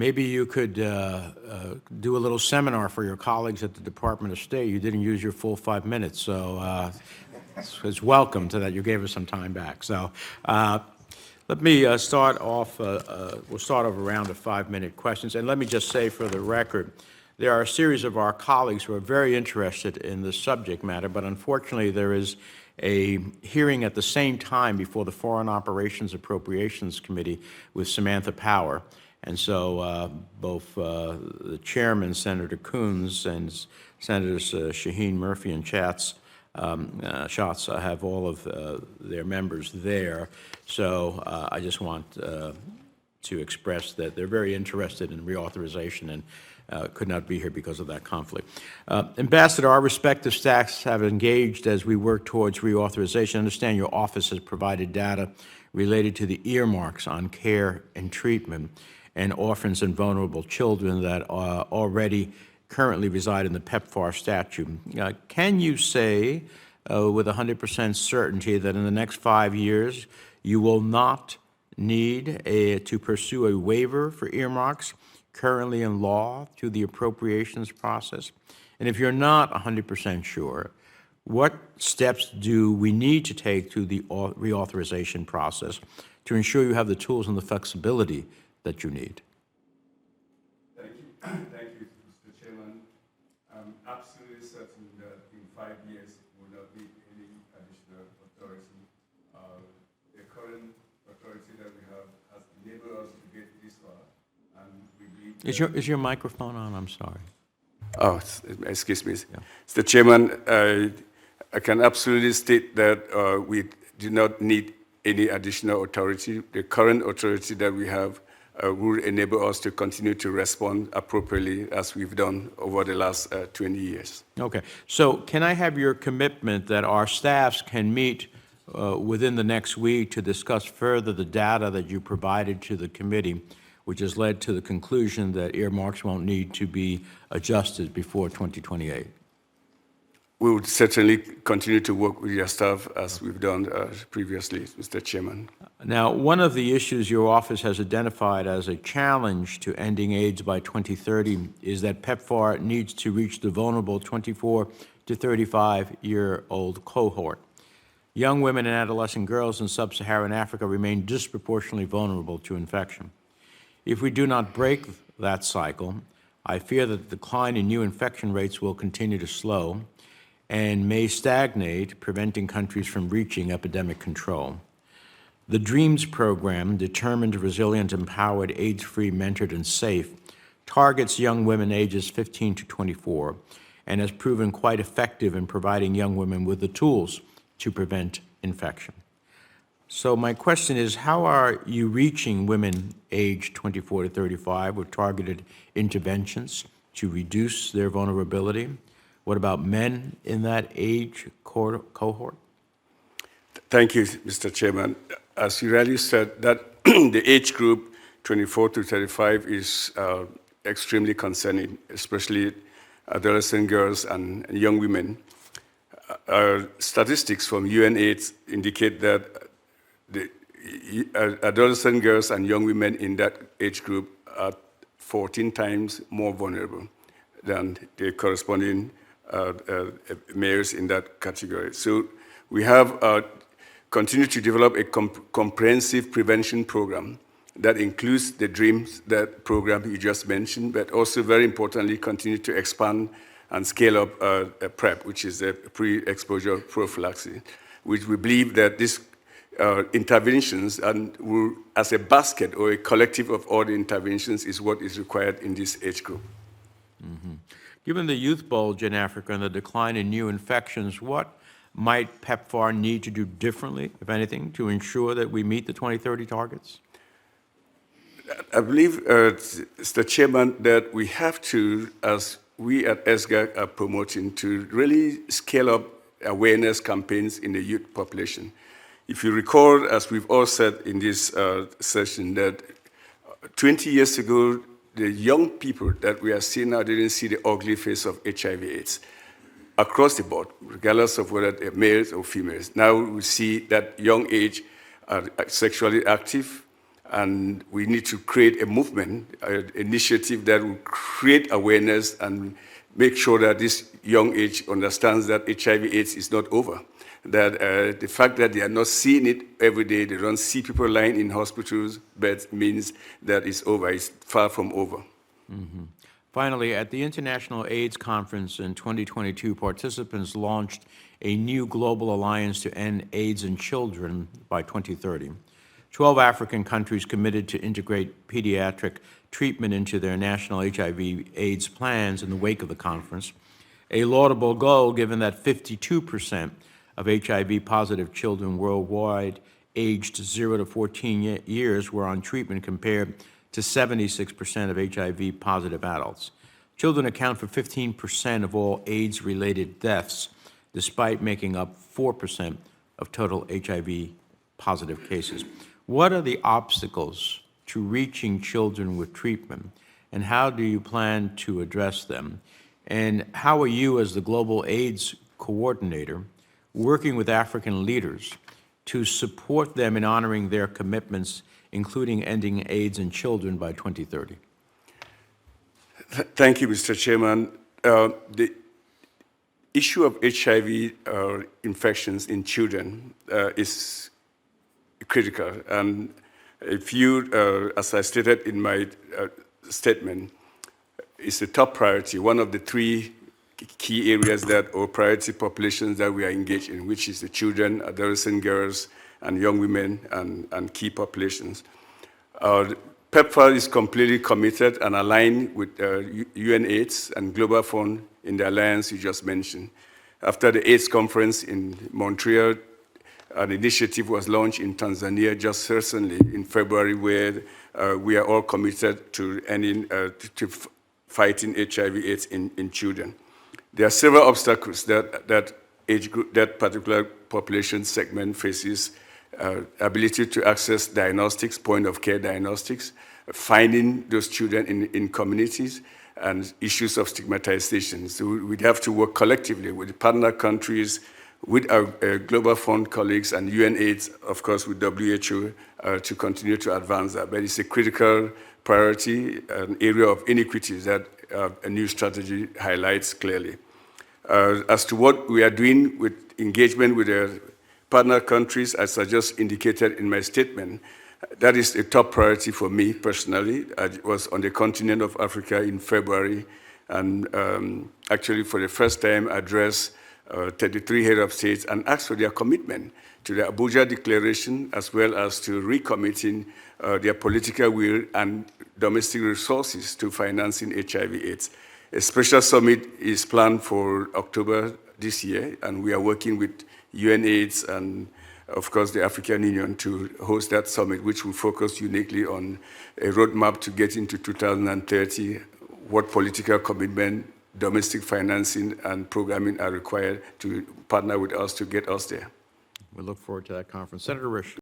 maybe you could do a little seminar for your colleagues at the Department of State. You didn't use your full 5 minutes, so it's welcome to that. You gave us some time back. So let me start off. We'll start off a round of 5-minute questions. And let me just say for the record, there are a series of our colleagues who are very interested in this subject matter, but unfortunately there is a hearing at the same time before the Foreign Operations Appropriations Committee with Samantha Power. And so both the chairman, Senator Coons, and Senators Shaheen Murphy and Schatz have all of their members there. So I just want to express that they're very interested in reauthorization and could not be here because of that conflict. Ambassador, our respective staffs have engaged as we work towards reauthorization. I understand your office has provided data related to the earmarks on care and treatment and orphans and vulnerable children that already currently reside in the PEPFAR statute. Can you say with 100% certainty that in the next 5 years you will not need to pursue a waiver for earmarks currently in law through the appropriations process? And if you're not 100% sure, what steps do we need to take through the reauthorization process to ensure you have the tools and the flexibility that you need? Thank you. Thank you, Mr. Chairman. I'm absolutely certain that in 5 years will not be any additional authority. The current authority that we have has enabled us to get this far, and we believe. Is your microphone on? I'm sorry. Oh, excuse me. Yeah. Mr. Chairman, I can absolutely state that we do not need any additional authority. The current authority that we have will enable us to continue to respond appropriately as we've done over the last 20 years. Okay. So can I have your commitment that our staffs can meet within the next week to discuss further the data that you provided to the committee, which has led to the conclusion that earmarks won't need to be adjusted before 2028? We would certainly continue to work with your staff as we've done previously, Mr. Chairman. Now, one of the issues your office has identified as a challenge to ending AIDS by 2030 is that PEPFAR needs to reach the vulnerable 24 to 35-year-old cohort. Young women and adolescent girls in sub-Saharan Africa remain disproportionately vulnerable to infection. If we do not break that cycle, I fear that the decline in new infection rates will continue to slow and may stagnate, preventing countries from reaching epidemic control. The DREAMS program, Determined, Resilient, Empowered, AIDS-Free, Mentored, and Safe, targets young women ages 15 to 24 and has proven quite effective in providing young women with the tools to prevent infection. So my question is, how are you reaching women aged 24 to 35 with targeted interventions to reduce their vulnerability? What about men in that age cohort? Thank you, Mr. Chairman. As you rightly said, that the age group 24 to 35 is extremely concerning, especially adolescent girls and young women. Statistics from UNAIDS indicate that the adolescent girls and young women in that age group are 14 times more vulnerable than the corresponding males in that category. So we have continued to develop a comprehensive prevention program that includes the DREAMS, that program you just mentioned, but also very importantly continue to expand and scale up PrEP, which is a pre-exposure prophylaxis, which we believe that these interventions and will, as a basket or a collective of all the interventions, is what is required in this age group. Mm-hmm. Given the youth bulge in Africa and the decline in new infections, what might PEPFAR need to do differently, if anything, to ensure that we meet the 2030 targets? I believe, Mr. Chairman, that we have to, as we at ESGAC are promoting, to really scale up awareness campaigns in the youth population. If you recall, as we've all said in this session, that 20 years ago, the young people that we are seeing now didn't see the ugly face of HIV/AIDS across the board, regardless of whether they're males or females. Now we see that young age are sexually active, And we need to create a movement, an initiative that will create awareness and make sure that this young age understands that HIV/AIDS is not over. That the fact that they are not seeing it every day, they don't see people lying in hospitals beds, means that it's over. It's far from over. Finally, at the International AIDS Conference in 2022, participants launched a new global alliance to end AIDS in children by 2030. 12 African countries committed to integrate pediatric treatment into their national HIV/AIDS plans in the wake of the conference, a laudable goal given that 52% of HIV-positive children worldwide aged 0 to 14 years were on treatment compared to 76% of HIV-positive adults. Children account for 15% of all AIDS-related deaths, despite making up 4% of total HIV-positive cases. What are the obstacles to reaching children with treatment, and how do you plan to address them? And how are you, as the Global AIDS Coordinator, working with African leaders to support them in honoring their commitments, including ending AIDS in children by 2030? Thank you, Mr. Chairman. The issue of HIV infections in children is critical. And if you, as I stated in my statement, it's a top priority, one of the three key areas that, or priority populations that we are engaged in, which is the children, adolescent girls, and young women, and key populations. PEPFAR is completely committed and aligned with UNAIDS and Global Fund in the alliance you just mentioned. After the AIDS conference in Montreal, an initiative was launched in Tanzania just recently in February, where we are all committed to ending, to fighting HIV/AIDS in children. There are several obstacles that age group, that particular population segment faces. Ability to access diagnostics, point-of-care diagnostics, finding those children in communities, and issues of stigmatization. So we'd have to work collectively with the partner countries, with our Global Fund colleagues, and UNAIDS, of course, with WHO, to continue to advance that. But it's a critical priority, an area of inequities that a new strategy highlights clearly. As to what we are doing with engagement with the partner countries, as I just indicated in my statement, that is a top priority for me personally. I was on the continent of Africa in February, and actually for the first time addressed 33 heads of states and asked for their commitment to the Abuja Declaration, as well as to recommitting their political will and domestic resources to financing HIV/AIDS. A special summit is planned for October this year, and we are working with UNAIDS and, of course, the African Union to host that summit, which will focus uniquely on a roadmap to get into 2030, what political commitment, domestic financing, and programming are required to partner with us to get us there. We look forward to that conference. Senator Risch.